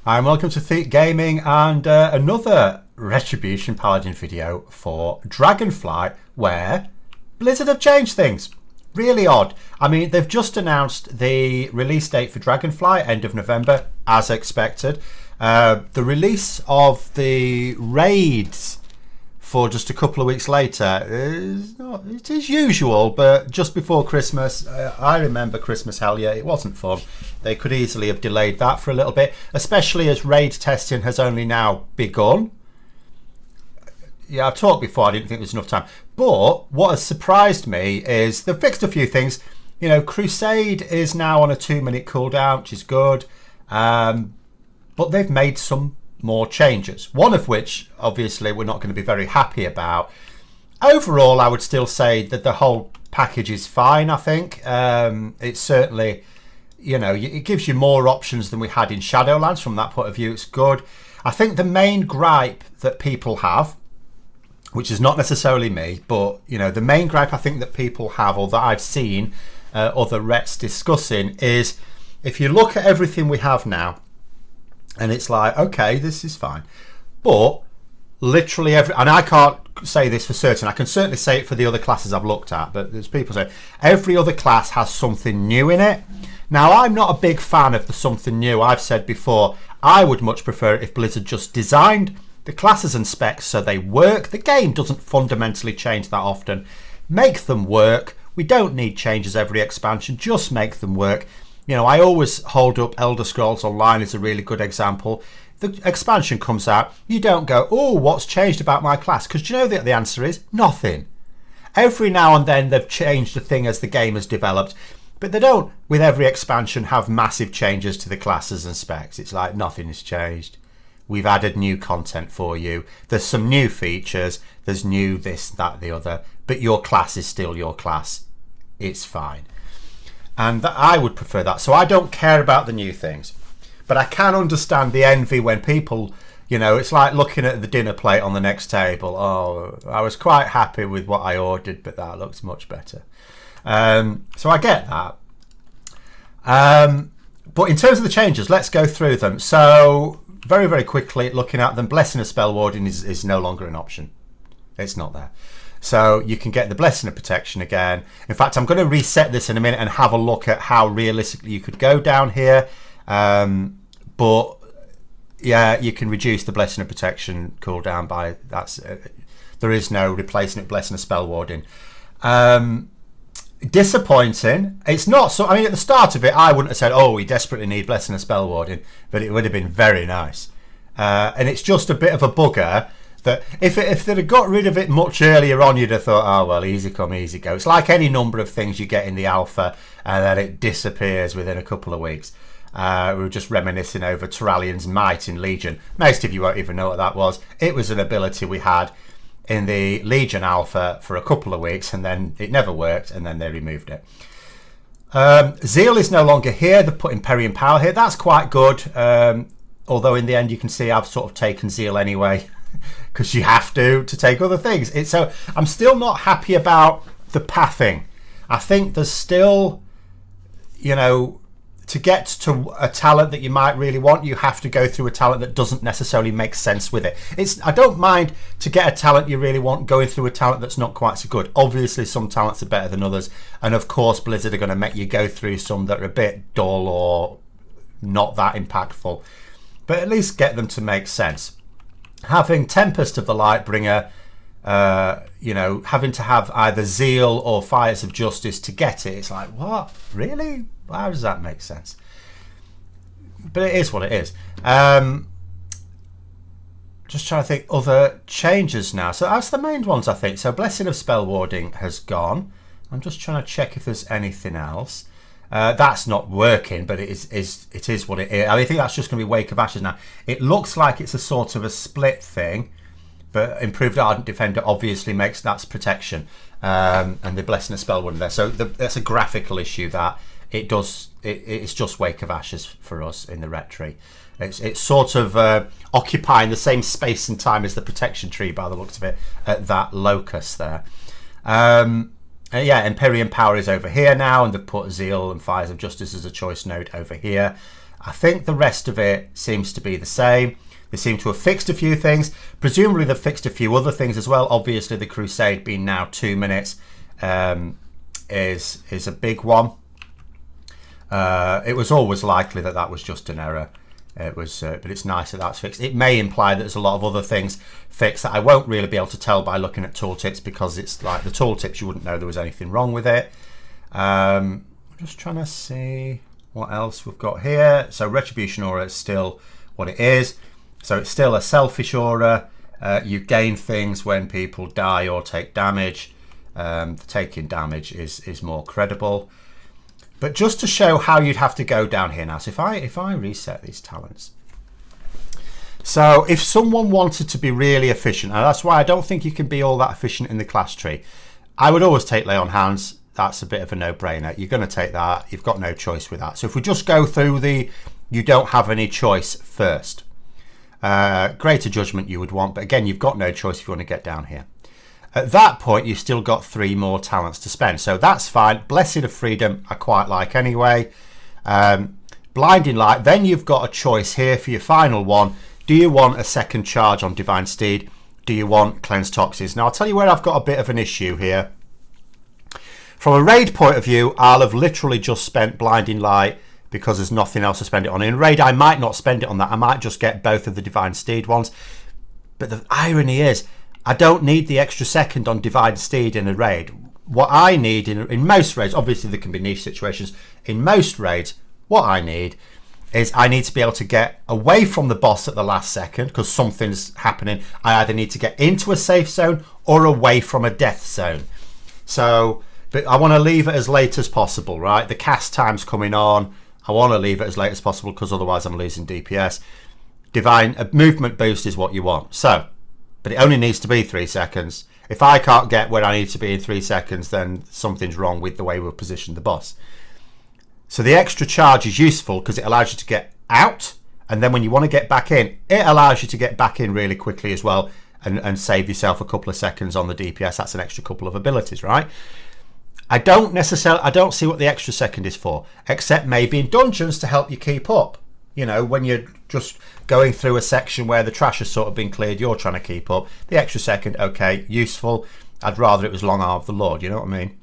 Hi and welcome to Thete Gaming and another Retribution Paladin video for Dragonflight, where Blizzard have changed things. Really odd. I mean, they've just announced the release date for Dragonflight, end of November, as expected. The release of the raids for just a couple of weeks later is not, it is usual, but just before Christmas, I remember Christmas, hell yeah, it wasn't fun. They could easily have delayed that for a little bit, especially as raid testing has only now begun. Yeah, I've talked before, I didn't think there was enough time. But what has surprised me is they've fixed a few things. You know, Crusade is now on a 2-minute cooldown, which is good. But they've made some more changes. One of which, obviously, we're not going to be very happy about. Overall, I would still say that the whole package is fine, I think. It's certainly, you know, it gives you more options than we had in Shadowlands. From that point of view, it's good. I think the main gripe that people have, which is not necessarily me, but, you know, the main gripe I think that people have, or that I've seen other Rets discussing, is if you look at everything we have now, and it's like, okay, this is fine. But literally every, and I can't say this for certain, I can certainly say it for the other classes I've looked at, but there's people say every other class has something new in it. Now, I'm not a big fan of the something new. I've said before, I would much prefer it if Blizzard just designed the classes and specs so they work. The game doesn't fundamentally change that often. Make them work. We don't need changes every expansion, just make them work. You know, I always hold up Elder Scrolls Online as a really good example. The expansion comes out, you don't go, oh, what's changed about my class? Because you know the answer is nothing. Every now and then they've changed a thing as the game has developed, but they don't, with every expansion, have massive changes to the classes and specs. It's like nothing has changed. We've added new content for you. There's some new features. There's new this, that, the other. But your class is still your class. It's fine. And I would prefer that. So I don't care about the new things. But I can understand the envy when people, you know, it's like looking at the dinner plate on the next table. Oh, I was quite happy with what I ordered, but that looks much better. So I get that. But in terms of the changes, let's go through them. So very, very quickly, looking at them, Blessing of Spellwarding is no longer an option. It's not there. So you can get the Blessing of Protection again. In fact, I'm going to reset this in a minute and have a look at how realistically you could go down here. But yeah, you can reduce the Blessing of Protection cooldown by that's. There is no replacing it Blessing of Spellwarding. Disappointing. It's not so. I mean, at the start of it, I wouldn't have said, "Oh, we desperately need Blessing of Spellwarding," but it would have been very nice. And it's just a bit of a bugger. That if they'd have got rid of it much earlier on, you'd have thought, oh, well, easy come, easy go. It's like any number of things you get in the alpha and then it disappears within a couple of weeks. We were just reminiscing over Turalian's Might in Legion. Most of you won't even know what that was. It was an ability we had in the Legion alpha for a couple of weeks and then it never worked and then they removed it. Zeal is no longer here. They've put Imperium Power here. That's quite good. Although in the end you can see I've sort of taken Zeal anyway. Because you have to take other things. So I'm still not happy about the pathing. I think there's still, you know, to get to a talent that you might really want, you have to go through a talent that doesn't necessarily make sense with it. I don't mind to get a talent you really want going through a talent that's not quite so good. Obviously, some talents are better than others. And of course, Blizzard are going to make you go through some that are a bit dull or not that impactful. But at least get them to make sense. Having Tempest of the Lightbringer, you know, having to have either Zeal or Fires of Justice to get it, it's like, what? Really? How does that make sense? But it is what it is. Just trying to think other changes now. So that's the main ones, I think. So Blessing of Spellwarding has gone. I'm just trying to check if there's anything else. That's not working, but it is what it is. I think that's just going to be Wake of Ashes now. It looks like it's a sort of a split thing, but Improved Ardent Defender obviously makes that's protection, and the Blessing of Spellwarding there. So that's a graphical issue that it does. It's just Wake of Ashes for us in the Ret tree. It's sort of occupying the same space and time as the protection tree by the looks of it at that locus there. Yeah, Imperium Power is over here now, and they've put Zeal and Fires of Justice as a choice node over here. I think the rest of it seems to be the same. They seem to have fixed a few things. Presumably they've fixed a few other things as well. Obviously the Crusade being now 2 minutes is a big one. It was always likely that that was just an error. It was, but it's nice that that's fixed. It may imply that there's a lot of other things fixed that I won't really be able to tell by looking at tooltips, because it's like the tooltips, you wouldn't know there was anything wrong with it. I'm just trying to see what else we've got here. So Retribution Aura is still what it is. So it's still a selfish aura. You gain things when people die or take damage. The taking damage is more credible. But just to show how you'd have to go down here now. So if I reset these talents. So if someone wanted to be really efficient, and that's why I don't think you can be all that efficient in the class tree, I would always take Lay on Hands. That's a bit of a no-brainer. You're going to take that. You've got no choice with that. So if we just go through the you don't have any choice first. Greater Judgment you would want, but again, you've got no choice if you want to get down here. At that point, you've still got 3 more talents to spend, so that's fine. Blessing of Freedom, I quite like anyway. Blinding Light, then you've got a choice here for your final one. Do you want a second charge on Divine Steed? Do you want Cleanse Toxins? Now, I'll tell you where I've got a bit of an issue here. From a raid point of view, I'll have literally just spent Blinding Light because there's nothing else to spend it on. In raid, I might not spend it on that. I might just get both of the Divine Steed ones. But the irony is, I don't need the extra second on Divine Steed in a raid. What I need in most raids, obviously there can be niche situations, in most raids, what I need is I need to be able to get away from the boss at the last second because something's happening. I either need to get into a safe zone or away from a death zone. So, but I want to leave it as late as possible, right? The cast time's coming on. I want to leave it as late as possible because otherwise I'm losing DPS. A movement boost is what you want. So, but it only needs to be 3 seconds. If I can't get where I need to be in 3 seconds, then something's wrong with the way we've positioned the boss. So the extra charge is useful because it allows you to get out, and then when you want to get back in, it allows you to get back in really quickly as well and save yourself a couple of seconds on the DPS. That's an extra couple of abilities, right? I don't see what the extra second is for, except maybe in dungeons to help you keep up. You know, when you're just going through a section where the trash has sort of been cleared, you're trying to keep up. The extra second, okay, useful. I'd rather it was Long Arm of the Lord, you know what I mean?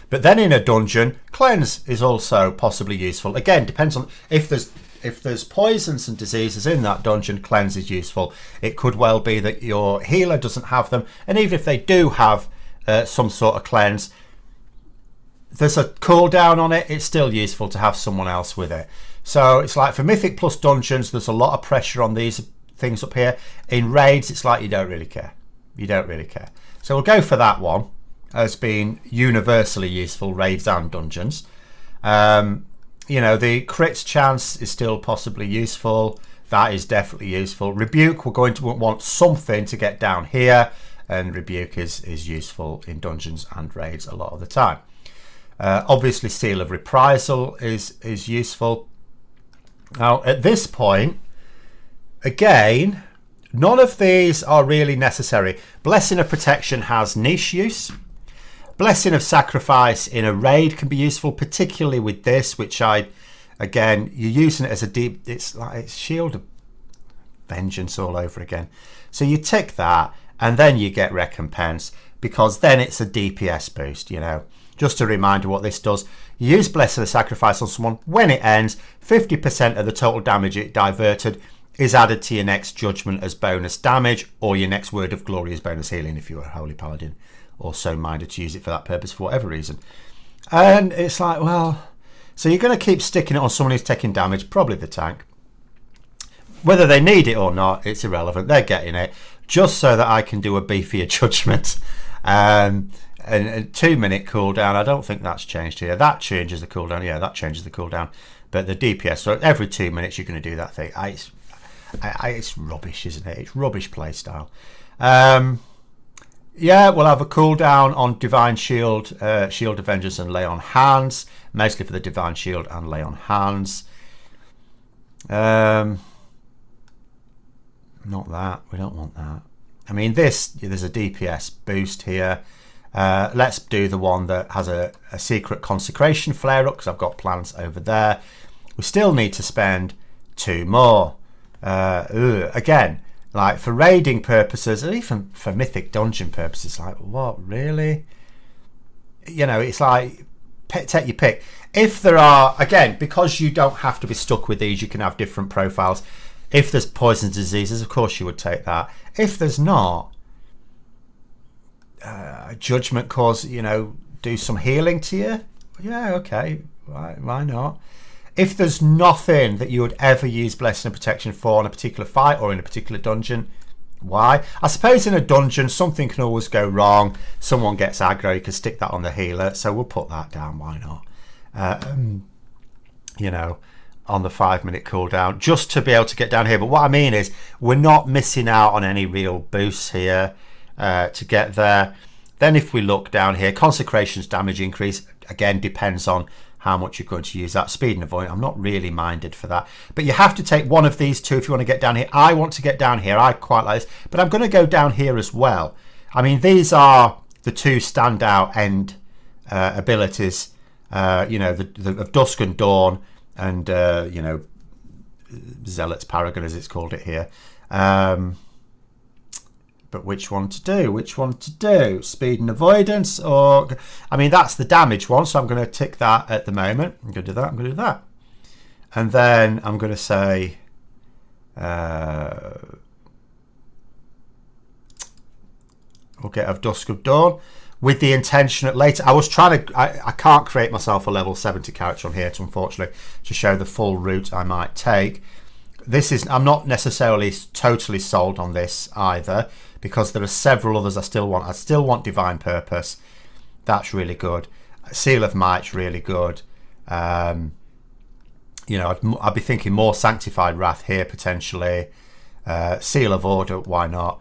But then in a dungeon, Cleanse is also possibly useful. Again, depends on if there's poisons and diseases in that dungeon, Cleanse is useful. It could well be that your healer doesn't have them, and even if they do have some sort of cleanse, there's a cooldown on it, it's still useful to have someone else with it. So it's like for Mythic Plus dungeons, there's a lot of pressure on these things up here. In raids, it's like you don't really care. You don't really care. So we'll go for that one as being universally useful, raids and dungeons. You know, the crit chance is still possibly useful. That is definitely useful. Rebuke, we're going to want something to get down here, and Rebuke is useful in dungeons and raids a lot of the time. Obviously, Seal of Reprisal is useful. Now, at this point, again, none of these are really necessary. Blessing of Protection has niche use. Blessing of Sacrifice in a raid can be useful, particularly with this, which again, you're using it as a deep, it's Shield of Vengeance all over again. So you tick that, and then you get Recompense, because then it's a DPS boost, you know. Just a reminder what this does. You use Blessing of Sacrifice on someone. When it ends, 50% of the total damage it diverted is added to your next Judgment as bonus damage, or your next Word of Glory as bonus healing if you're a Holy Paladin, or so minded to use it for that purpose for whatever reason. And it's like, well, so you're going to keep sticking it on someone who's taking damage, probably the tank. Whether they need it or not, it's irrelevant. They're getting it just so that I can do a beefier Judgment. And 2 minute cooldown, I don't think that's changed here. That changes the cooldown. Yeah, that changes the cooldown. But the DPS, so every 2 minutes you're going to do that thing. It's rubbish, isn't it? It's rubbish playstyle. Yeah, we'll have a cooldown on Divine Shield, Shield of Vengeance and Lay on Hands. Mostly for the Divine Shield and Lay on Hands. Not that. We don't want that. I mean, there's a DPS boost here. Let's do the one that has a secret consecration flare up, because I've got plans over there. we still need to spend 2 more. Again, like for raiding purposes, and even for mythic dungeon purposes, like what, really? You know, it's like take your pick. If there are, again, because you don't have to be stuck with these, you can have different profiles. If there's poison diseases, of course you would take that. If there's not, judgment cause, you know, do some healing to you. Yeah, okay, why not? If there's nothing that you would ever use Blessing and Protection for in a particular fight or in a particular dungeon, why? I suppose in a dungeon something can always go wrong. Someone gets aggro, you can stick that on the healer, so we'll put that down, why not? You know, on the 5-minute cooldown, just to be able to get down here. But what I mean is we're not missing out on any real boosts here to get there. Then if we look down here, Consecration's damage increase, again, depends on how much you're going to use that. Speed and avoid, I'm not really minded for that. But you have to take one of these two if you want to get down here. I want to get down here. I quite like this. But I'm going to go down here as well. I mean, these are the 2 standout end abilities, you know, of Dusk and Dawn and, you know, Zealot's Paragon, as it's called it here. But which one to do? Which one to do? Speed and avoidance, or I mean, that's the damage one, so I'm going to tick that at the moment. I'm going to do that. I'm going to do that, and then I'm going to say we'll get of Dusk of Dawn with the intention that later. I was trying to. I can't create myself a level 70 character on here, unfortunately, to show the full route I might take. This is. I'm not necessarily totally sold on this either, because there are several others I still want. I still want Divine Purpose. That's really good. Seal of Might's really good. You know, I'd be thinking more Sanctified Wrath here potentially. Seal of Order, why not?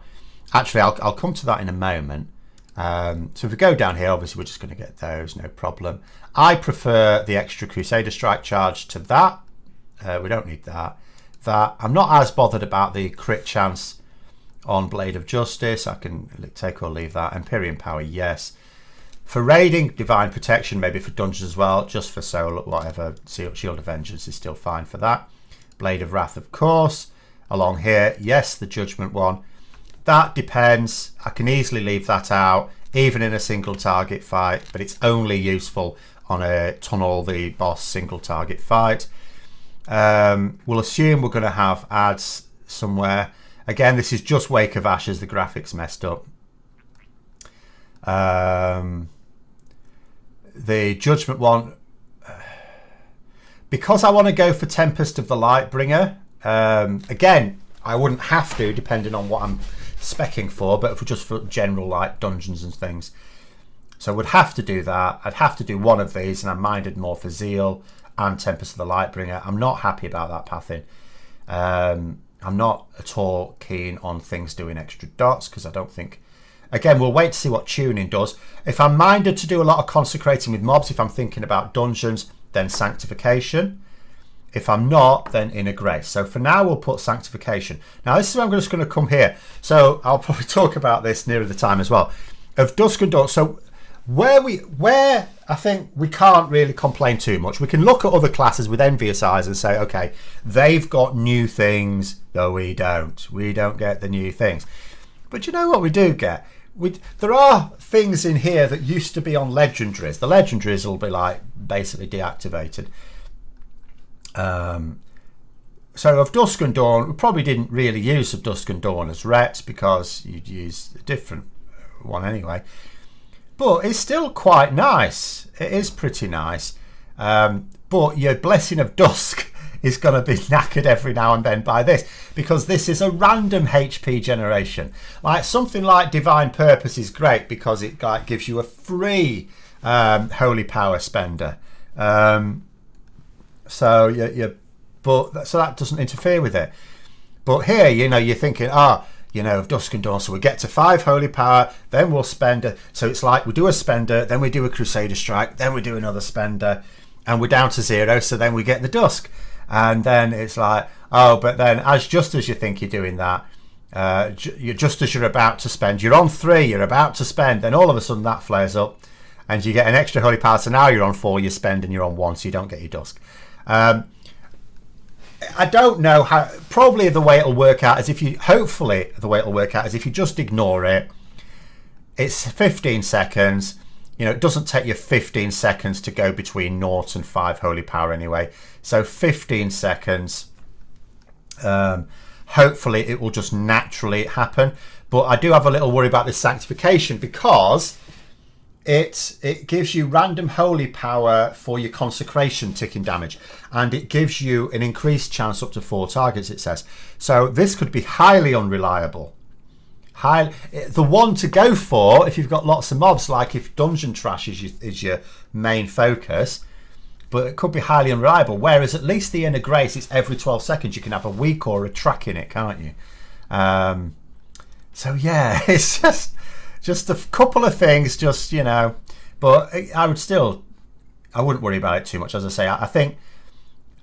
Actually, I'll come to that in a moment. So if we go down here, obviously we're just going to get those, no problem. I prefer the extra Crusader Strike charge to that. We don't need that. I'm not as bothered about the crit chance on Blade of Justice. I can take or leave that. Empyrean Power, yes. For raiding, Divine Protection, maybe for dungeons as well, just for solo, whatever. Shield of Vengeance is still fine for that. Blade of Wrath, of course. Along here, yes, the Judgment one. That depends. I can easily leave that out, even in a single target fight, but it's only useful on a Tunnel the Boss single target fight. We'll assume we're going to have ads somewhere. Again, this is just Wake of Ashes. The graphics messed up. The Judgment one, because I want to go for Tempest of the Lightbringer. Again, I wouldn't have to, depending on what I'm specking for, but for just for general like dungeons and things. So I would have to do that. I'd have to do one of these, and I'm minded more for Zeal and Tempest of the Lightbringer. I'm not happy about that pathing. I'm not at all keen on things doing extra dots, because I don't think... Again, we'll wait to see what tuning does. If I'm minded to do a lot of consecrating with mobs, if I'm thinking about dungeons, then Sanctification. If I'm not, then Inner Grace. So for now, we'll put Sanctification. Now, this is where I'm just going to come here. So I'll probably talk about this nearer the time as well. Of Dusk and Dawn. So where I think we can't really complain too much. We can look at other classes with envious eyes and say, okay, they've got new things, though we don't. We don't get the new things. But you know what we do get? There are things in here that used to be on legendaries. The legendaries will be like basically deactivated. So of Dusk and Dawn, we probably didn't really use of Dusk and Dawn as Ret, because you'd use a different one anyway. But it's still quite nice. It is pretty nice. But your Blessing of Dusk is going to be knackered every now and then by this, because this is a random HP generation. Like something like Divine Purpose is great because it like gives you a free Holy Power spender. So that doesn't interfere with it. But here, you know, you're thinking, you know, of Dusk and Dawn, so we get to 5 Holy Power, then we'll spend so it's like we do a spender, then we do a Crusader Strike, then we do another spender, and we're down to 0, so then we get the Dusk. And then it's like, but then just as you think you're doing that, just as you're about to spend, you're on 3, you're about to spend, then all of a sudden that flares up, and you get an extra Holy Power, so now you're on 4, you spend, and you're on 1, so you don't get your Dusk. I don't know how. Probably the way it'll work out is if you. Hopefully, the way it'll work out is if you just ignore it. It's 15 seconds. You know, it doesn't take you 15 seconds to go between 0 and 5 holy power anyway. So 15 seconds. Hopefully, it will just naturally happen. But I do have a little worry about this sanctification because it gives you random holy power for your consecration ticking damage, and it gives you an increased chance up to 4 targets, it says. So this could be highly unreliable. The one to go for if you've got lots of mobs, like if dungeon trash is your main focus, but it could be highly unreliable. Whereas at least the Inner Grace, it's every 12 seconds you can have a week or a track in it, can't you? So yeah, it's just a couple of things, just, you know, but I wouldn't worry about it too much. As I say, I think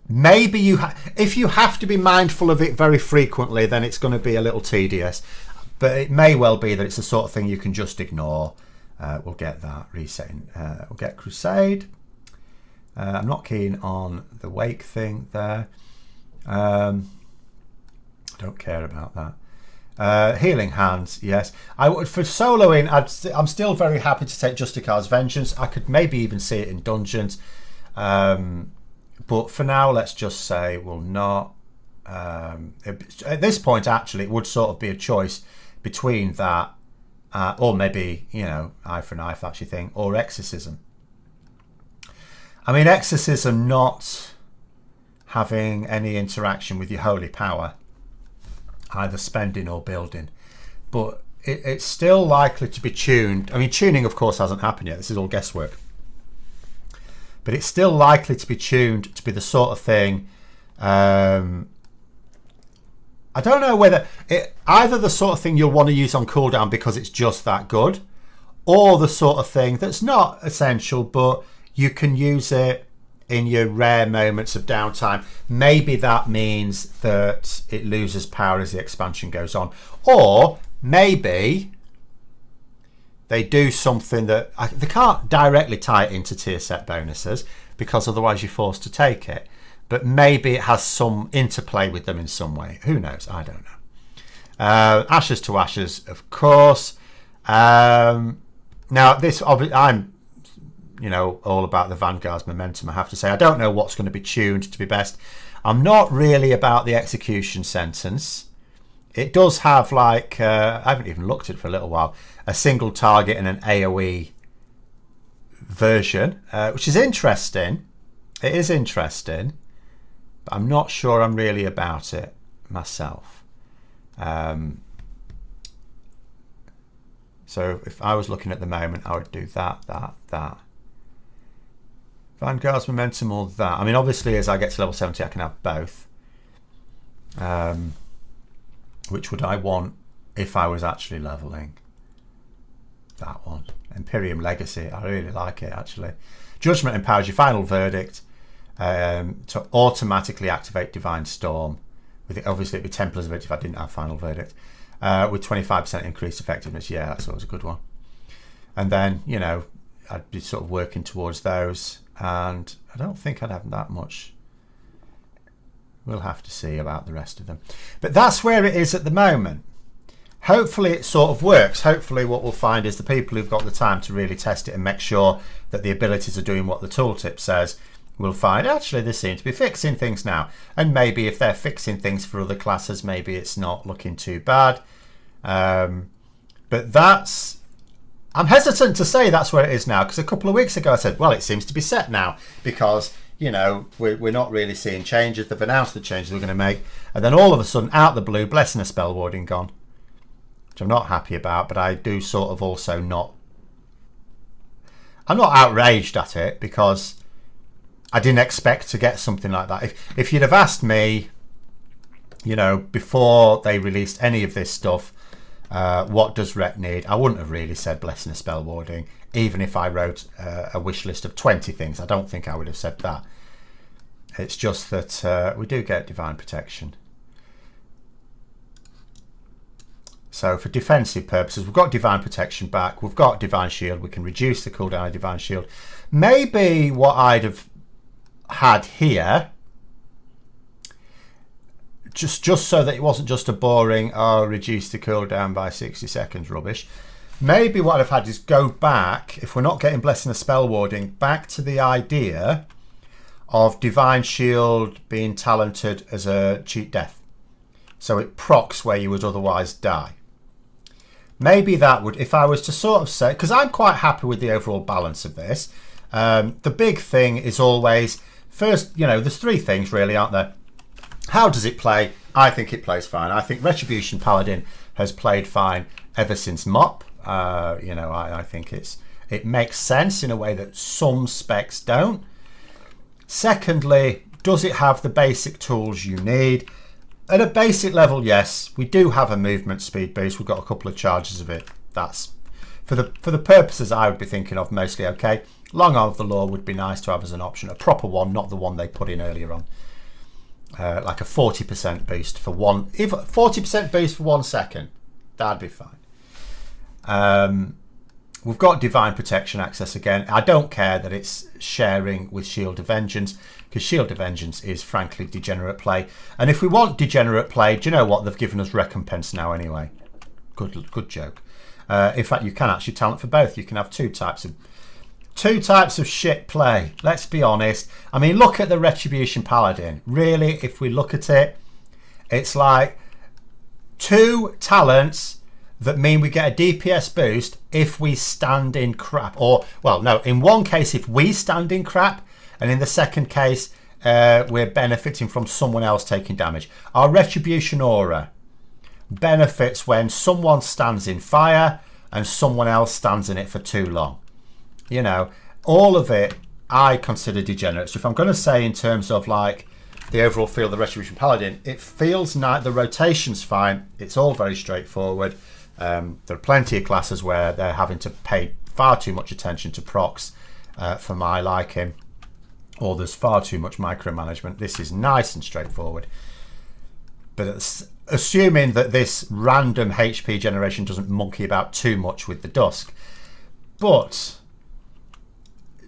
maybe if you have to be mindful of it very frequently, then it's going to be a little tedious, but it may well be that it's the sort of thing you can just ignore. We'll get that resetting. We'll get Crusade. I'm not keen on the Wake thing there. I don't care about that. Healing Hands, yes. I would for soloing. I'm still very happy to take Justicar's Vengeance. I could maybe even see it in dungeons, but for now, let's just say we'll not. At this point, actually, it would sort of be a choice between that, or maybe, you know, eye for an eye, if that's your thing, or Exorcism. I mean, Exorcism not having any interaction with your holy power, either spending or building, but it's still likely to be tuned. I mean, tuning of course hasn't happened yet, this is all guesswork, but it's still likely to be tuned to be the sort of thing, I don't know whether either the sort of thing you'll want to use on cooldown because it's just that good, or the sort of thing that's not essential but you can use it in your rare moments of downtime. Maybe that means that it loses power as the expansion goes on. Or maybe they do something that... they can't directly tie it into tier set bonuses because otherwise you're forced to take it. But maybe it has some interplay with them in some way. Who knows? I don't know. Ashes to Ashes, of course. Now, this... I'm... you know, all about the Vanguard's momentum, I have to say. I don't know what's going to be tuned to be best. I'm not really about the execution sentence. It does have, like, I haven't even looked at it for a little while, a single target and an AoE version, which is interesting. It is interesting, but I'm not sure I'm really about it myself. So if I was looking at the moment, I would do that. Vanguard's momentum or that. I mean, obviously, as I get to level 70, I can have both. Which would I want if I was actually leveling? That one. Imperium Legacy. I really like it, actually. Judgment empowers your final verdict to automatically activate Divine Storm. Obviously, it'd be Templars of it if I didn't have final verdict. With 25% increased effectiveness. Yeah, that's always a good one. And then, you know, I'd be sort of working towards those. And I don't think I'd have that much. We'll have to see about the rest of them. But that's where it is at the moment. Hopefully it sort of works. Hopefully what we'll find is the people who've got the time to really test it and make sure that the abilities are doing what the tooltip says, will find actually they seem to be fixing things now. And maybe if they're fixing things for other classes, maybe it's not looking too bad. But that's... I'm hesitant to say that's where it is now, because a couple of weeks ago I said, well, it seems to be set now because, you know, we're not really seeing changes. They've announced the changes we're going to make. And then all of a sudden, out the blue, Blessing of Spellwarding gone, which I'm not happy about, but I do sort of also not... I'm not outraged at it because I didn't expect to get something like that. If you'd have asked me, you know, before they released any of this stuff, what does Ret need? I wouldn't have really said Blessing of Spellwarding, even if I wrote a wish list of 20 things. I don't think I would have said that. It's just that we do get Divine Protection. So for defensive purposes, we've got Divine Protection back. We've got Divine Shield. We can reduce the cooldown of Divine Shield. Maybe what I'd have had here just so that it wasn't just a boring, oh, reduce the cooldown by 60 seconds rubbish. Maybe what I've had is go back, if we're not getting Blessing of Spellwarding, back to the idea of Divine Shield being talented as a cheat death. So it procs where you would otherwise die. Maybe that would, if I was to sort of say, because I'm quite happy with the overall balance of this. The big thing is always, first, you know, there's three things really, aren't there? How does it play? I think it plays fine. I think Retribution Paladin has played fine ever since MOP. You know, I think it makes sense in a way that some specs don't. Secondly, does it have the basic tools you need? At a basic level, yes. We do have a movement speed boost. We've got a couple of charges of it. That's for the purposes I would be thinking of, mostly okay. Long Arm of the Law would be nice to have as an option, a proper one, not the one they put in earlier on. Like a 40% boost for one, if 40% boost for 1 second, that'd be fine. We've got Divine Protection access again. I don't care that it's sharing with Shield of Vengeance, because Shield of Vengeance is frankly degenerate play. And if we want degenerate play, do you know what? They've given us recompense now anyway. Good joke. In fact, you can actually talent for both. You can have two types of shit play. Let's be honest. I mean, look at the Retribution Paladin. Really, if we look at it, it's like 2 talents that mean we get a DPS boost if we stand in crap. Or, well, no, in one case if we stand in crap, and in the second case we're benefiting from someone else taking damage. Our Retribution Aura benefits when someone stands in fire and someone else stands in it for too long. You know, all of it I consider degenerate. So if I'm going to say in terms of like the overall feel of the Retribution Paladin, it feels like the rotation's fine. It's all very straightforward. There are plenty of classes where they're having to pay far too much attention to procs for my liking, or there's far too much micromanagement. This is nice and straightforward. But assuming that this random HP generation doesn't monkey about too much with the Dusk, but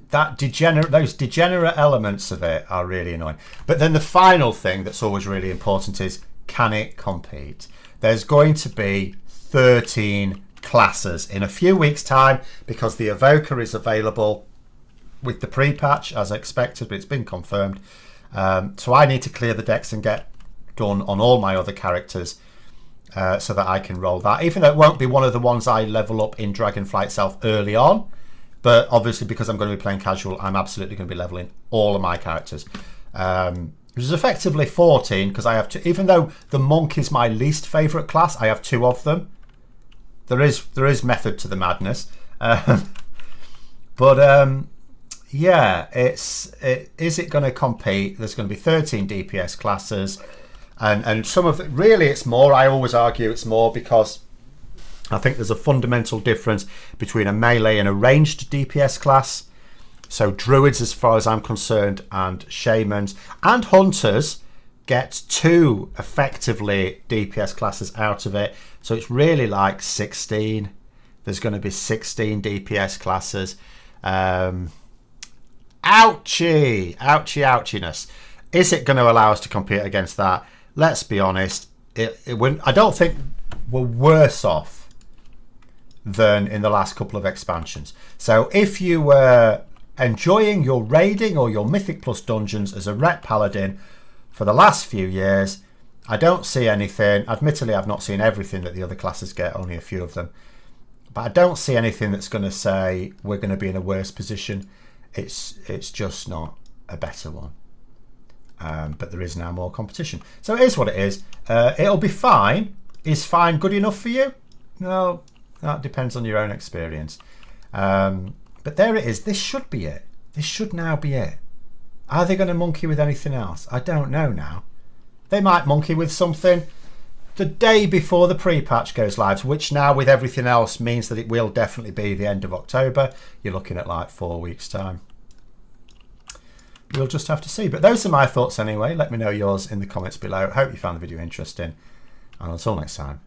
those degenerate elements of it are really annoying. But then the final thing that's always really important is, can it compete? There's going to be 13 classes in a few weeks' time because the Evoker is available with the pre-patch as expected, but it's been confirmed. So I need to clear the decks and get done on all my other characters so that I can roll that, even though it won't be one of the ones I level up in Dragonflight itself early on. But obviously, because I'm going to be playing casual, I'm absolutely going to be leveling all of my characters. Which is effectively 14, because I have to, even though the monk is my least favourite class, I have 2 of them. There is method to the madness. Yeah, is it going to compete? There's going to be 13 DPS classes, and some of it, really it's more. I always argue it's more because I think there's a fundamental difference between a melee and a ranged DPS class. So druids, as far as I'm concerned, and shamans and hunters get 2 effectively DPS classes out of it. So it's really like 16. There's going to be 16 DPS classes. Ouchiness. Is it going to allow us to compete against that? Let's be honest. It wouldn't. I don't think we're worse off than in the last couple of expansions. So if you were enjoying your raiding or your Mythic Plus dungeons as a Ret Paladin for the last few years, I don't see anything. Admittedly, I've not seen everything that the other classes get, only a few of them. But I don't see anything that's going to say we're going to be in a worse position. It's just not a better one. But there is now more competition. So it is what it is. It'll be fine. Is fine good enough for you? No, that depends on your own experience. But there it is. This should be it. This should now be it. Are they going to monkey with anything else? I don't know now. They might monkey with something the day before the pre-patch goes live, which now with everything else means that it will definitely be the end of October. You're looking at like 4 weeks' time. We'll just have to see. But those are my thoughts anyway. Let me know yours in the comments below. Hope you found the video interesting. And until next time.